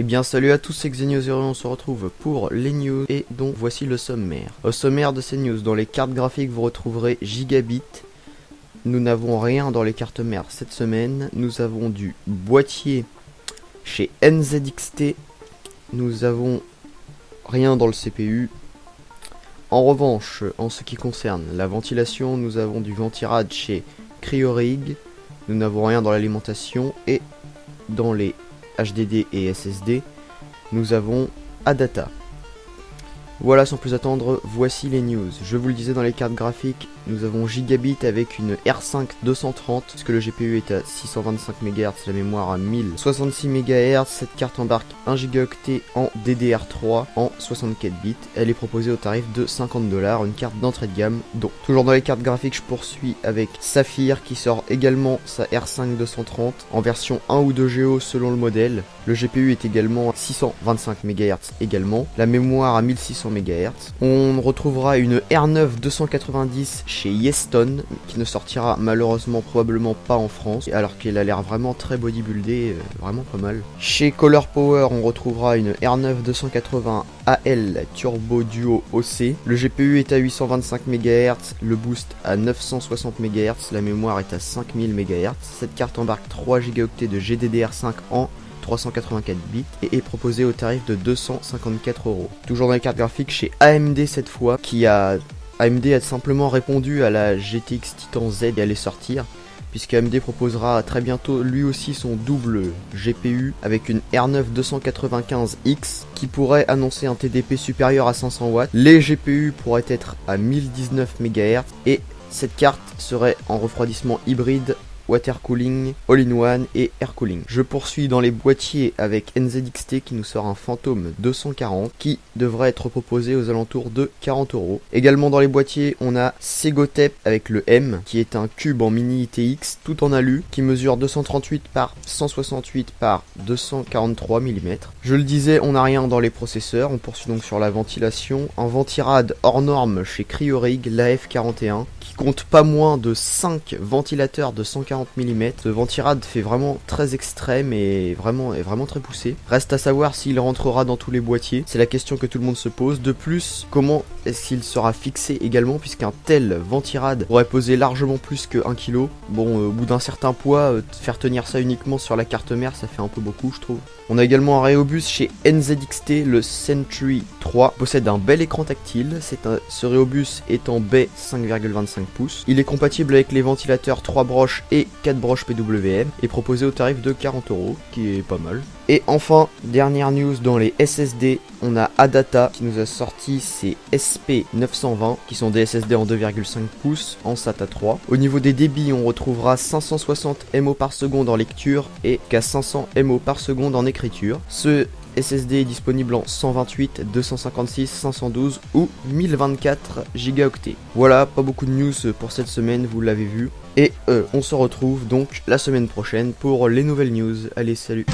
bien salut à tous, c'est Xenios et on se retrouve pour les news et donc voici le sommaire. Au sommaire de ces news, dans les cartes graphiques vous retrouverez Gigabit. Nous n'avons rien dans les cartes mères cette semaine. Nous avons du boîtier chez NZXT. Nous avons rien dans le CPU. En revanche, en ce qui concerne la ventilation, nous avons du Ventirad chez Cryorig. Nous n'avons rien dans l'alimentation et dans les HDD et SSD, nous avons Adata. Voilà, sans plus attendre, voici les news. Je vous le disais dans les cartes graphiques, nous avons Gigabit avec une R5 230, puisque le GPU est à 625 MHz, la mémoire à 1066 MHz. Cette carte embarque 1 Go en DDR3 en 64 bits. Elle est proposée au tarif de 50$, une carte d'entrée de gamme. Donc, toujours dans les cartes graphiques, je poursuis avec Saphir qui sort également sa R5 230 en version 1 ou 2 Go selon le modèle. Le GPU est également à 625 MHz également, la mémoire à 1600 MHz. On retrouvera une R9 290 chez Yeston qui ne sortira malheureusement probablement pas en France, alors qu'elle a l'air vraiment très bodybuildée, vraiment pas mal. Chez Color Power on retrouvera une R9 280 AL Turbo Duo OC. Le GPU est à 825 MHz, le boost à 960 MHz, la mémoire est à 5000 MHz. Cette carte embarque 3 Go de GDDR5 en 384 bits et est proposé au tarif de 254€. Toujours dans les cartes graphiques chez AMD cette fois, AMD a simplement répondu à la GTX Titan Z et allait sortir, puisque AMD proposera très bientôt lui aussi son double GPU avec une R9 295X qui pourrait annoncer un TDP supérieur à 500 watts. Les GPU pourraient être à 1019 MHz et cette carte serait en refroidissement hybride, water cooling, all-in-one et air cooling. Je poursuis dans les boîtiers avec NZXT qui nous sort un Phantom 240 qui devrait être proposé aux alentours de 40€. Également dans les boîtiers, on a Segotep avec le M qui est un cube en mini ITX tout en alu qui mesure 238 par 168 par 243 mm. Je le disais, on n'a rien dans les processeurs. On poursuit donc sur la ventilation. Un Ventirad hors norme chez Cryorig, l'AF41 qui compte pas moins de 5 ventilateurs de 140 mm. Ce Ventirad fait vraiment très extrême et vraiment très poussé. Reste à savoir s'il rentrera dans tous les boîtiers. C'est la question que tout le monde se pose. De plus, comment est-ce qu'il sera fixé également, puisqu'un tel Ventirad aurait pesé largement plus que 1 kg. Bon, au bout d'un certain poids, faire tenir ça uniquement sur la carte mère, ça fait un peu beaucoup, je trouve. On a également un Rhéobus chez NZXT, le Century 3. Il possède un bel écran tactile. Ce Rhéobus est en baie 5,25 pouces. Il est compatible avec les ventilateurs 3 broches et 4 broches PWM et proposé au tarif de 40€, qui est pas mal. Et enfin, dernière news dans les SSD, on a Adata qui nous a sorti ses SP920 qui sont des SSD en 2,5 pouces en SATA 3. Au niveau des débits, on retrouvera 560 MO par seconde en lecture et qu'à 500 MO par seconde en écriture. Ce SSD est disponible en 128, 256, 512 ou 1024 Go. Voilà, pas beaucoup de news pour cette semaine, vous l'avez vu. Et on se retrouve donc la semaine prochaine pour les nouvelles news. Allez, salut!